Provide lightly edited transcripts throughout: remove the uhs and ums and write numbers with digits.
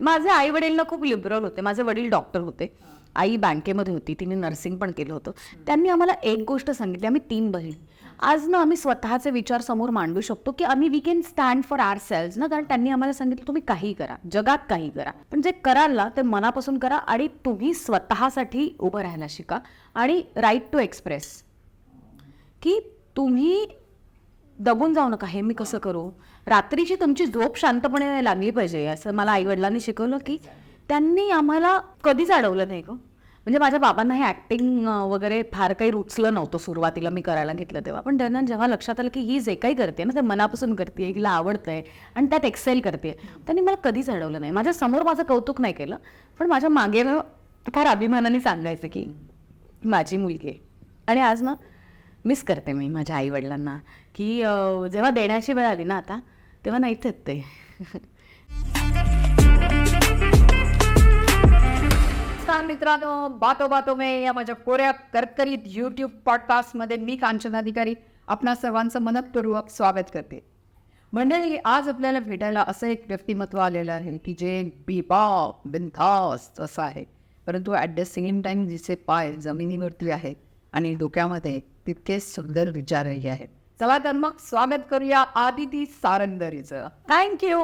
माझे आई वडील ना खूप लिबरल होते. माझे वडील डॉक्टर होते, आई बँकेमध्ये होती, तिने नर्सिंग पण केलं होतं. त्यांनी आम्हाला एक गोष्ट सांगितली, आम्ही 3 बहीण. आज ना आम्ही स्वतःचे विचार समोर मांडू शकतो की आम्ही we can stand for our selves ना. कारण त्यांनी आम्हाला सांगितलं तुम्ही काही करा, जगात काही करा, पण जे कराल ना ते मनापासून करा आणि तुम्ही स्वतःसाठी उभं राहायला शिका आणि राईट टू एक्सप्रेस, की तुम्ही दबून जाऊ नका. हे मी कसं करू, रात्रीची तुमची झोप शांतपणे लागली पाहिजे, असं मला आईवडिलांनी शिकवलं. की त्यांनी आम्हाला कधीच अडवलं नाही गं. म्हणजे माझ्या बाबांना हे ॲक्टिंग वगैरे फार काही रुचलं नव्हतं सुरुवातीला मी करायला घेतलं तेव्हा. पण त्यांना जेव्हा लक्षात आलं की ही जे काही करते ना ते मनापासून करते, हिला आवडतंय आणि त्यात एक्सेल करते, त्यांनी मला कधीच अडवलं नाही. माझ्या समोर माझं कौतुक नाही केलं, पण माझ्या मागे फार अभिमानाने सांगायचं की माझी मुलगी आहे. आणि आज ना मिस करते मी माझ्या आईवडिलांना, की जेव्हा देण्याची वेळ आली ना आता, तेव्हा नाहीच आहेत ते. मित्रांनो, बातो बातो में या माझ्या कोऱ्या करकरीत यूट्यूब पॉडकास्टमध्ये मी कांचन अधिकारी आपणा सर्वांचं मनपूर्वक स्वागत करते. मंडळी, आज आपल्याला भेटायला असं एक व्यक्तिमत्व आलेलं आहे की जे बेबाक बिनधास्त असं आहे, परंतु ॲट द सेम टाइम जिचे पाय जमिनीवरती आहेत आणि डोक्यामध्ये तितके सुंदर विचारही आहेत. चला तर मग स्वागत करूया आदिती सारंगधरेचं. थँक्यू.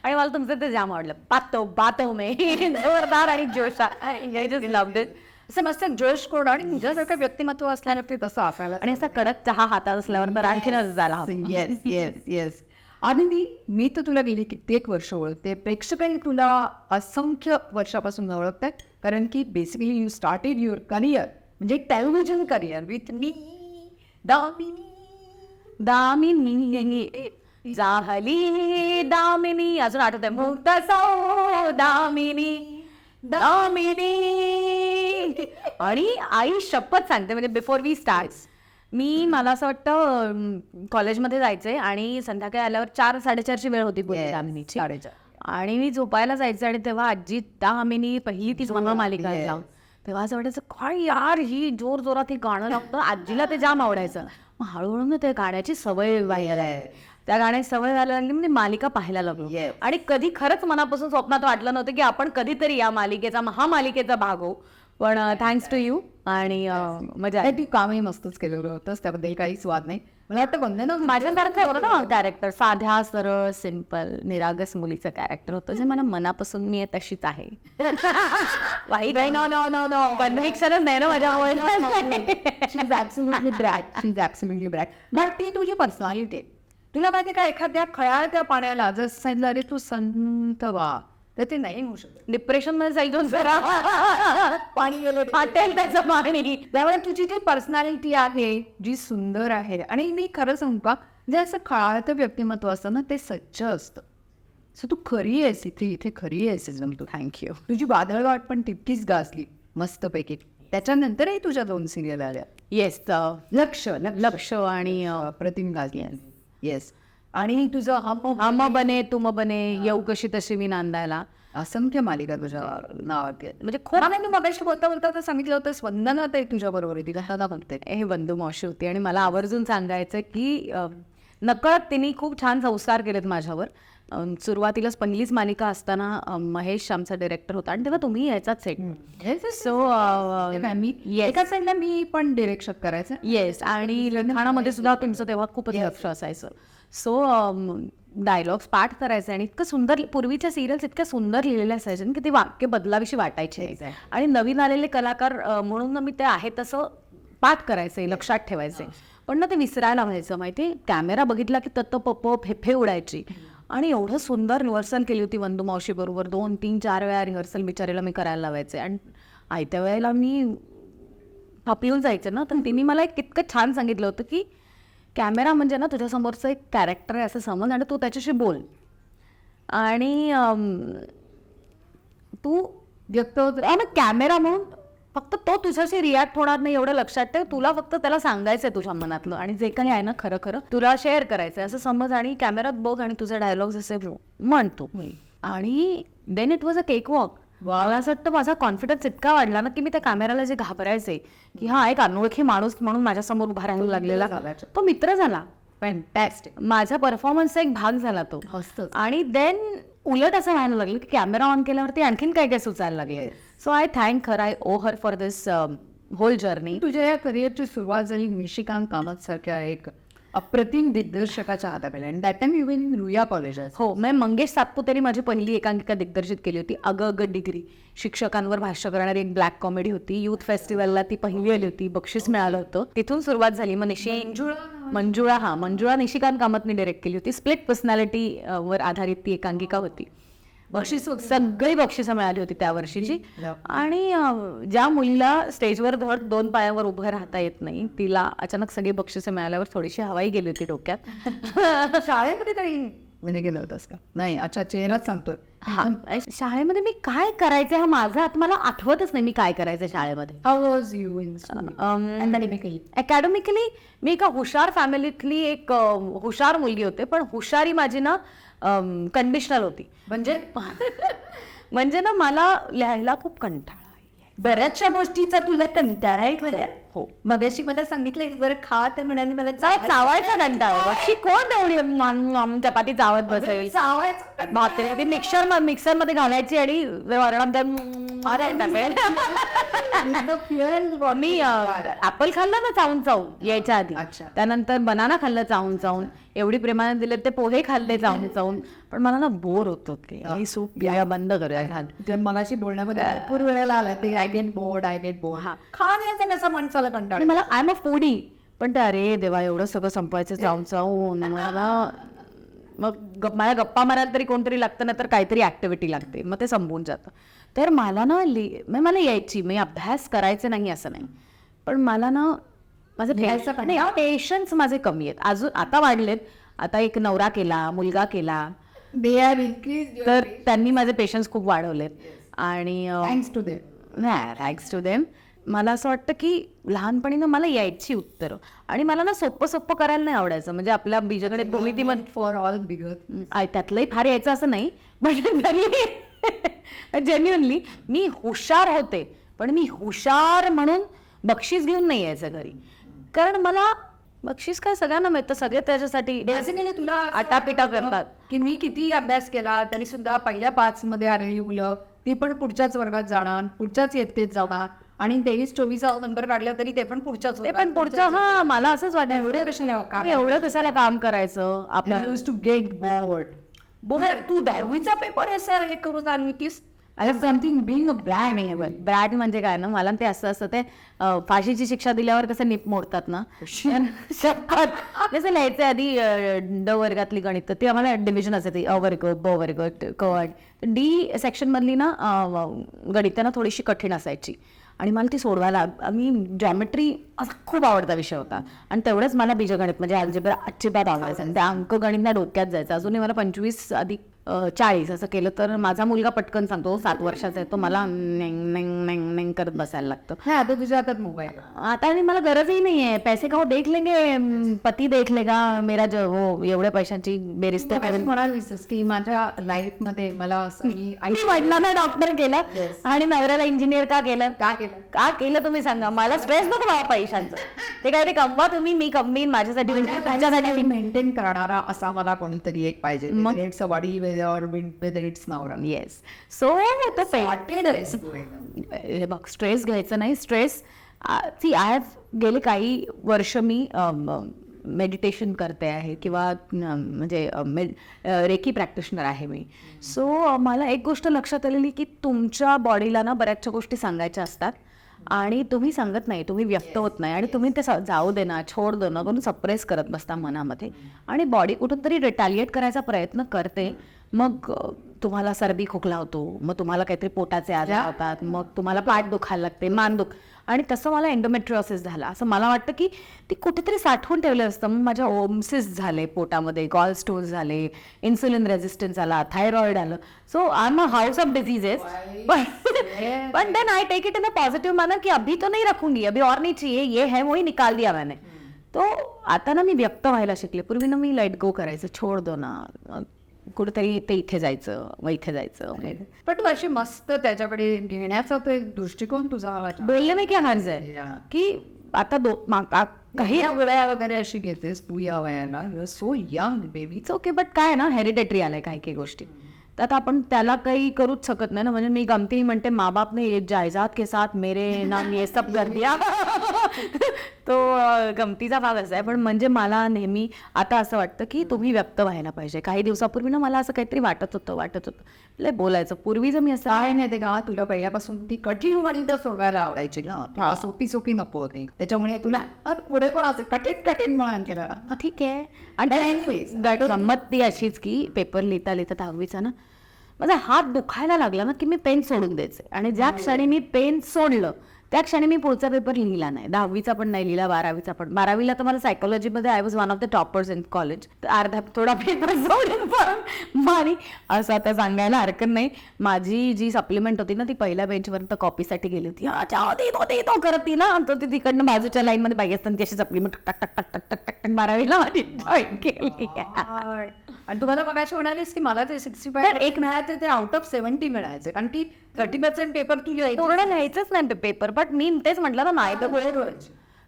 आणि मला तुमचं ते जाम आवडलं, बातो बातो मे. जोरदार आणि जोश. I just loved it. असं मस्त जोश कोड आणि तुझ्यासारखं व्यक्तिमत्व असल्यानं ते तसं असायला आणि असा कडक चहा हातात असल्यावर तर आणखीनच झाला. Yes yes yes. आनंदी, मी तर तुला गेली कित्येक वर्ष ओळखते, प्रेक्षकही तुला असंख्य वर्षापासून ओळखतात, कारण की basically you started your career म्हणजे टेलिव्हिजन करिअर विथ मी दामिनी. दामिनी झाली दामिनी, अजून आठवत आहे, मुक्त सौ दामिनी दामिनी. आणि आई शपथ सांगते, म्हणजे बिफोर वी स्टार्ट, मला असं वाटतं कॉलेजमध्ये जायचंय आणि संध्याकाळी आल्यावर 4-4:30ची वेळ होती दामिनीची, 4:30. आणि मी झोपायला जायचं आणि तेव्हा आजी दामिनी पहिली ती जुना मालिका लावून, तेव्हा असं वाटायचं काय यार ही जोर जोरात हे गाणं लागतं. आजीला ते जाम आवडायचं. मग हळूहळू ना ते गाण्याची सवय व्हायला आहे, त्या गाण्याची सवय व्हायला लागली, म्हणजे मालिका पाहायला लागलो. आणि कधी खरंच मनापासून स्वप्नात वाटलं नव्हतं की आपण कधीतरी या मालिकेचा महामालिकेचा भाग होऊ. पण थँक्स टू यू. आणि मजा ती कामही मस्तच केलेलं होतंच, त्याबद्दल काहीच वाद नाही. मला वाटतं वंदना माझ्यासारखं होतं ना कॅरेक्टर, साध्या सरळ सिंपल निरागस मुलीचं कॅरेक्टर होतं, जे मला मनापासून मी तशीच आहे. वाईट नाही, नो नो नो नो, कन्व्हिक्शनच नाही ना माझ्या ती तुझी पर्सनॅलिटी आहे. तुला माहिती का, एखाद्या खळाळत्या पाण्याला जर सांगितलं अरे तू संत वा, तर ते नाही होऊ शकत. डिप्रेशन मध्ये जाईल जरा पाणी गेलं फाटेल त्याचं पाणी. त्यामुळे तुझी जी पर्सनॅलिटी आहे जी सुंदर आहे, आणि मी खरं सांगू का, जे असं खळाळतं व्यक्तिमत्व असतं ना ते सच्च असतं. सो तू खरी आहेस, इथे खरी आहेस एकदम तू. थँक्यू. तुझी वादळवाट पण तितकीच गाजली मस्तपैकी. त्याच्यानंतरही तुझ्या 2 सिरियल आल्या. येस, लक्ष आणि प्रतिम गाजली. येस. आणि तुझं हम बने तुम बने, येऊ कशी तशी मी नांदायला, असंख्य मालिका तुझ्या नावात आहेत. म्हणजे खूप. मी मगाशी बोलता बोलता तर सांगितलं होतं वंदना तर तुझ्या बरोबर आहे, तिला दादा म्हणते. हे बंधू मावशी होती आणि मला आवर्जून सांगायचं की नकळत तिने खूप छान संस्कार केलेत माझ्यावर. सुरुवातीलाच पहिलीच मालिका असताना महेश आमचा डिरेक्टर होता आणि तेव्हा तुम्ही यायचाच सेट. सो एका साईडला मी पण डिरेक्शन करायचं. येस, आणि लिखाणामध्ये सुद्धा तुमचं तेव्हा खूपच लक्ष असायचं. सो डायलॉग्स पाठ करायचे आणि इतकं सुंदर, पूर्वीच्या सिरियल्स इतक्या सुंदर लिहिलेल्या असायचे की ते वाक्य बदलाविषयी वाटायचे. आणि नवीन आलेले कलाकार म्हणून मी ते आहे तसं पाठ करायचे, लक्षात ठेवायचे. पण ना ते विसरायला व्हायचं माहिती. कॅमेरा बघितला की तत्त पप्प फेफे उडायची. आणि एवढं सुंदर रिहर्सल केली होती वंदू मावशी बरोबर. 2-3-4 वेळा रिहर्सल बिचारीला मी करायला लावायचे. आणि आयत्या वेळेला मी आपलीहून जायचं ना, तर तिने मला एक इतकं छान सांगितलं होतं की कॅमेरा म्हणजे ना तुझ्यासमोरचं एक कॅरेक्टर आहे असं समज, आणि तू त्याच्याशी बोल आणि तू व्यक्त होत ना कॅमेरा म्हणून, फक्त तो तुझ्याशी रिॲक्ट होणार नाही एवढं लक्षात ठेव. तुला फक्त त्याला सांगायचं आहे तुझ्या मनातलं, आणि जे काही आहे ना खरं खरं तुला शेअर करायचं आहे असं समज. आणि कॅमेऱ्यात बघ आणि तुझे डायलॉग्स असे म्हणतो. आणि then it was a cake walk. मला असं वाटतं माझा कॉन्फिडन्स इतका वाढला ना की मी त्या कॅमेराला जे घाबरायचे की हा एक अनोळखी माणूस म्हणून माझ्यासमोर उभा राहायला लागलेला तो मित्र झाला. फॅन्टॅस्टिक. माझ्या परफॉर्मन्सचा एक भाग झाला तो. आणि देन उलट असं व्हायला लागलं की कॅमेरा ऑन केल्यावरती आणखीन काय काय सुचायला लागले. So I thank her, I owe her for this whole journey. तुझ्या या करिअरची सुरुवात झाली निशिकांत कामत सारख्या एक अप्रतिम दिग्दर्शकाच्या हाताखाली आणि that time even in Ruia college. हो, मी मंगेश सातपुतेने माझी पहिली एकांकिका दिग्दर्शित केली होती, अगं अगं डिग्री. शिक्षकांवर भाष्य करणारी एक ब्लॅक कॉमेडी होती. युथ फेस्टिवलला ती पहिली आली होती, बक्षीस मिळालं होतं. तिथून सुरुवात झाली. मग मंजुळा निशिकांत कामतने डायरेक्ट केली होती. स्प्लिट पर्सनॅलिटी वर आधारित ती एकांकिका होती. बक्षीस सगळी बक्षिसं मिळाली होती त्या वर्षीची. आणि ज्या मुलीला स्टेजवर धड 2 पायावर उभं राहता येत नाही, तिला अचानक सगळी बक्षिसं मिळाल्यावर थोडीशी हवाई गेली होती डोक्यात. शाळेमध्ये काही म्हणजे गेलं होतंस का? नाही, अच्छा, चेहराच सांगतोय. हा, शाळेमध्ये मी काय करायचं हा माझा आता मला आठवतच नाही मी काय करायचं शाळेमध्ये. How was you in academically मी एका हुशार फॅमिलीतली एक हुशार मुलगी होते, पण हुशारी माझी ना कंडिशनल होती. म्हणजे ना मला लिहायला खूप कंटाळा. बऱ्याचशा गोष्टीचा तुला कंटाळा आहे खरं. हो, मगाशी मला सांगितलं बरं खा तर म्हणाली मला चावायचा कंटाळा. कोण एवढी चपाती चावत बसेल. चावायचं ती मिक्सर मध्ये घालायची आणि मी ऍपल खाल्ला ना चावून चावून यायच्या आधी. अच्छा. त्यानंतर बनाना खाल्लं चावून चावून. एवढी प्रेमाने दिले ते पोहे खाल्ले चावून चावून. पण मला ना बोर होत होते. सूप या बंद करूया. मगाशी बोलण्यामध्ये भरपूर वेळेला आला ते आय गेट बोर्ड. हा, खाण्याचा कसा माणसाला कंटाळा. आणि मला आय एम अ फूडी, पण ते अरे देवा एवढं सगळं संपवायचं चावून चावून मला. मग मला गप्पा मारायला तरी कोणतरी लागतं ना, तर काहीतरी ऍक्टिव्हिटी लागते, मग ते संपून जातं. तर मला ना मला यायची, मी अभ्यास करायचे नाही असं नाही, पण मला ना माझं पेशन्स माझे कमी आहेत अजून. आता वाढलेत. आता एक नवरा केला, मुलगा केला, तर त्यांनी माझे पेशन्स खूप वाढवलेत. आणि थँक्स टू देम. मला असं वाटतं की लहानपणी ना मला यायची उत्तरं, आणि मला ना सोपं करायला नाही आवडायचं. म्हणजे आपल्या बीजगणित भूमितीमध्ये फॉर ऑल बिगर त्यातलंही फार यायचं असं नाही, पण जेन्युअनली मी हुशार होते, पण मी हुशार म्हणून बक्षीस घेऊन नाही यायचं घरी. कारण मला बक्षीस काय सगळ्यांना मिळतं, सगळे त्याच्यासाठी बेसिकली तुला आटापिटा करतात की मी किती अभ्यास केला तरी सुद्धा पहिल्या 5 मध्ये आलेली मुलं ती पण पुढच्याच वर्गात जाणार, पुढच्याच इयत्तेत जाणार, आणि 23-24 नंबर काढला तरी ते पण पुढच्याच. ते पण पुढचं. हा, मला असंच वाटतं एवढं कशाला काम करायचं आपल्या. To get board. तू 10वीचा पेपर आहे सर हे करून आणलीस. समथिंग बिंग अ ब्रॅड म्हणजे काय ना, मला ते असं ते फाशीची शिक्षा दिल्यावर कसं निप मोडतात ना, कसं लिहायचं आधी ड वर्गातली गणित, ती आम्हाला डिव्हिजन असायची, अ वर्ग, ब वर्ग, क वर्ग. डी सेक्शन मधली ना गणितं ना थोडीशी कठीण असायची, आणि मला ती सोडवायला, मी जॉमेट्री असा खूप आवडता विषय होता, आणि तेवढंच मला बीजगणित म्हणजे अल्जेब्रा अजिबात आवडायचं, आणि त्या अंकगणित ना डोक्यात जायचं. अजूनही मला 25 अधिक 40 असं केलं तर माझा मुलगा पटकन सांगतो, 7 वर्षाचा आहे तो, मला नेंग करत बसायला लागतं. आता तुझ्या हातात मोबाईल. आता आणि मला गरजही नाही आहे. पैसे का देख लेंगे, पती देख लेगा मेरा हो, एवढ्या पैशांची बेरिस्त म्हणालीस की माझ्या लाईफ मध्ये मला असं आई वडिलांना डॉक्टर केलं आणि नवऱ्याला इंजिनियर का केलं तुम्ही सांगा. मला स्ट्रेस नको मला पैशांचं, ते काय ते कमवा तुम्ही, मी कमवीन माझ्यासाठी, त्यांच्यासाठी मेंटेन करणारा असा मला कोणतरी एक पाहिजे. मग it's a body whether it's नवरा. येस. सो बघ, स्ट्रेस घ्यायचं नाही. स्ट्रेस सी आय हॅव गेले काही वर्ष मी मेडिटेशन करते आहे, किंवा म्हणजे रेकी प्रॅक्टिशनर आहे मी. सो मला एक गोष्ट लक्षात आलेली की तुमच्या बॉडीला ना बऱ्याचशा गोष्टी सांगायच्या असतात, आणि तुम्ही सांगत नाही, तुम्ही व्यक्त होत नाही, आणि तुम्ही ते जाऊ दे ना, छोड दे ना करून सप्रेस करत बसता मनामध्ये, आणि बॉडी कुठून तरी रिटॅलिएट करायचा प्रयत्न करते. मग तुम्हाला सर्दी खोकला होतो, मग तुम्हाला काहीतरी पोटाचे आजार होतात, मग तुम्हाला पाठ दुखायला लागते, मान दुख, आणि तसं मला एंडोमेट्रिओसिस झाला. असं मला वाटतं की ते कुठेतरी साठवून ठेवलं असतं. मग माझ्या ओमसिस झाले पोटामध्ये, गॉल स्टोन्स झाले, इन्सुलिन रेझिस्टन्स आला, थायरॉइड आलं. So I am a house of diseases, पण then I take it in a positive manner की अभी तो नहीं रखूंगी, अभी और नहीं चाहिए, ये है वही निकाल दिया मैंने. तो आता ना मी व्यक्त व्हायला शिकले. पूर्वी ना मी लेट गो करायचं, छोड दो ना, कुठेतरी ते इथे जायचं, मग इथे जायचं. पण तू अशी मस्त त्याच्याकडे घेण्याचा तो एक दृष्टिकोन तुझा बोलले नाही की हर्ज आहे की आता काही वेळा वगैरे अशी घेतेस तू या वयाला, so young baby. Okay, but काय ना हेरिडेटरी आलंय काही काही गोष्टी. त्यात आपण त्याला काही करूच शकत नाही ना. म्हणजे मी गमतीने म्हणते माँ-बाप ने ये जायदाद के साथ मेरे नाम ये सब कर दिया. तो गमतीचा भाग असा आहे. पण म्हणजे मला नेहमी आता असं वाटतं की तुम्ही व्यक्त व्हायला पाहिजे. काही दिवसापूर्वी ना मला असं काहीतरी वाटत होतं लय बोलायचं. पूर्वीचं मी असं काय नाही ते का तुला पहिल्यापासून ती कठीण गणित सोडवायला आवडायची ना. तुला सोपी सोपी नको होती त्याच्यामुळे तुला पुढे पण असं कठीण कठीण म्हणून केलं. ठीक आहे. आणि गंमत ती अशीच की पेपर लिहिता लिहिता 10वीचा ना माझा हात दुखायला लागला ना की मी पेन सोडून द्यायचे. आणि ज्या क्षणी मी पेन सोडलं त्या क्षणी मी पुढचा पेपर लिहिला नाही. 10वीचा पण नाही लिहिला, 12वीचा पण. 12वीला तर मला सायकोलॉजीमध्ये I was one of the toppers in college. अर्धा थोडा पेपर सोडून पण आणि असं आता सांगायला हरकत नाही. माझी जी सप्लिमेंट होती ना ती पहिल्या बेंचपर्यंत कॉपीसाठी गेली होती. तो करत ती ना तो ती तिकडनं बाजूच्या लाईनमध्ये बाई असताना ती अशी सप्लिमेंट टक टक टक टक टक टक 12वीला माझी जॉईन केली. आणि तुम्हाला बघायचं म्हणालीस की मला ते 65 एक मिळायचं ते आउट ऑफ 70 मिळायचे कारण की 30% पेपर तू एवढं लिहायचंच नाही पेपर. बट मी तेच म्हटलं ना नाही तर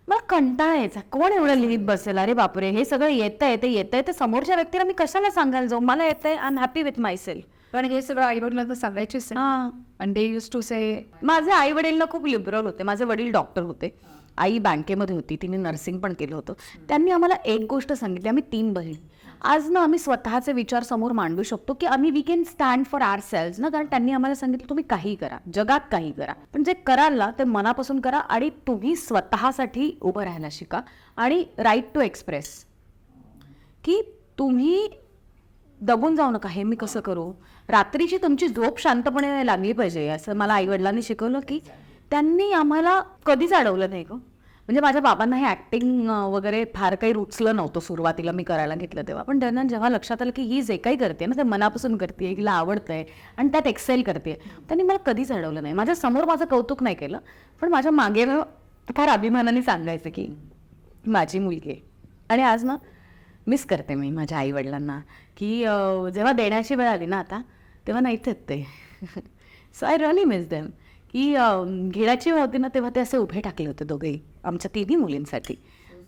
मला कंटाळा यायचा. कोण एवढं लिहित बसेल. अरे बापरे हे सगळं येतंय ते समोरच्या व्यक्तीला मी कशाला सांगायला जाऊ. मला येतंय I am happy with my self. पण हे सगळं आई वडिलांना तर सांगायचीच आणि दे यूज टू से. माझे आई वडील ना खूप लिबरल होते. माझे वडील डॉक्टर होते, आई बँकेमध्ये होती, तिने नर्सिंग पण केलं होतं. त्यांनी आम्हाला एक गोष्ट सांगितली, आम्ही 3 बहीण. आज ना आम्ही स्वतःचे विचार समोर मांडू शकतो की आम्ही we can stand for our selves ना. कारण त्यांनी आम्हाला सांगितलं तुम्ही काही करा, जगात काही करा, पण जे कराल ना ते मनापासून करा आणि तुम्ही स्वतःसाठी उभं राहायला शिका. आणि राईट टू एक्सप्रेस की तुम्ही दबून जाऊ नका. हे मी कसं करू. रात्रीची तुमची झोप शांतपणे लागली पाहिजे असं मला आईवडिलांनी शिकवलं. की त्यांनी आम्हाला कधीच अडवलं नाही गं. म्हणजे माझ्या बाबांना हे ॲक्टिंग वगैरे फार काही रुचलं नव्हतं सुरुवातीला मी करायला घेतलं तेव्हा. पण त्यांना जेव्हा लक्षात आलं की ही जे काही करते ना ते मनापासून करते, हिला आवडतंय आणि त्यात एक्सेल करते, त्यांनी मला कधीच अडवलं नाही. माझ्या समोर माझं कौतुक नाही केलं पण माझ्या मागे फार अभिमानाने सांगायचं की माझी मुलगी आहे. आणि आज ना मिस करते मी माझ्या आईवडिलांना की जेव्हा देण्याची वेळ आली ना आता तेव्हा नाहीच आहेत ते. So I really miss them. की घेण्याची वेळ होती ना तेव्हा ते असे उभे टाकले होते दोघेही आमच्या 3ही मुलींसाठी.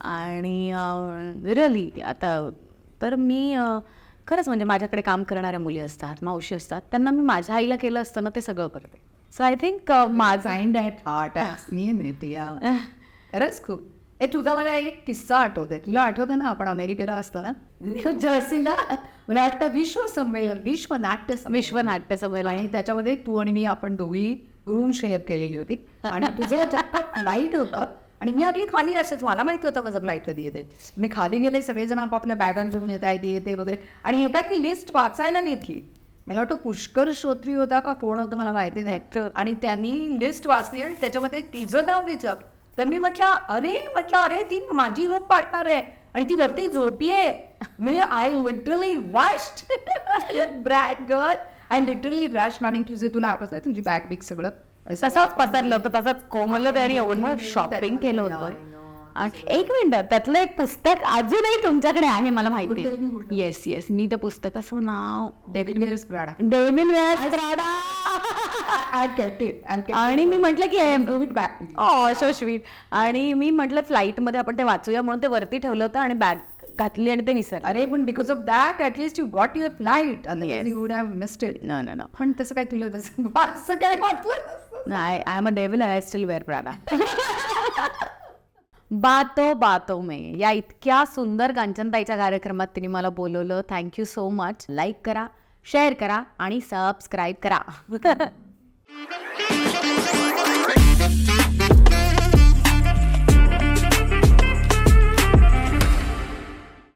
आणि रिअली आता तर मी खरंच म्हणजे माझ्याकडे काम करणाऱ्या मुली असतात, मावशी असतात, त्यांना मी माझ्या आईला केलं असतं ना ते सगळं करते. सो आय थिंक माझा फाइंड दॅट हार्ट मी मिळते खरंच खूप. हे तुझा मला एक किस्सा आठवतोय. तुला आठवतं ना आपण अमेरिकेला असताना न्यू जर्सीला मला वाटतं विश्व नाट्य संमेलन आणि त्याच्यामध्ये तू आणि मी आपण दोघी रूम शेअर केलेली होती. आणि तुझं फ्लाईट होतं आणि मी अगदी खाली असेच मला माहिती होतं माझं फ्लाईट कधी येते. मी खाली गेले सगळेजण आपापल्या बॅगा घेऊन येते वगैरे आणि एखादी लिस्ट वाचायला घेतली. मला वाटतं पुष्कर श्रोत्री होता का कोण होतं मला माहिती नाही. आणि त्यांनी लिस्ट वाचली आणि त्याच्यामध्ये तिचं नाव विचार. तर मी म्हटलं अरे ती माझी रूम पार्टनर आहे आणि ती वरती झोपी आहे. म्हणजे I literally washed brad girl. I literally rash morning तुझे तुला आवडत आहे तुझी बॅग बिग सगळं तसंच पसरलं होतं, तसंच कोमललं त्यांनी एवढं शॉपिंग केलं होतं. आणि एक मिनिट त्यातलं एक पुस्तक अजूनही तुमच्याकडे आहे मला माहिती. येस मी त्या पुस्तकाचं नाव David wears Prada. David wears Prada. आणि मी म्हटलं की सो स्वीट. आणि मी म्हटलं फ्लाईटमध्ये आपण ते वाचूया म्हणून ते वरती ठेवलं होतं आणि बॅग घातली आणि ते विसरलं. अरे पण because of that at least you got your flight you would have missed it. No. पण तसं काय तुला असं काय वाटलं नाही. I am a devil, I still wear Prada. बातो में या इतक्या सुंदर कांचनताईच्या कार्यक्रमात तिने मला बोलवलं. Thank you so much. लाईक करा, शेअर करा आणि सबस्क्राईब करा.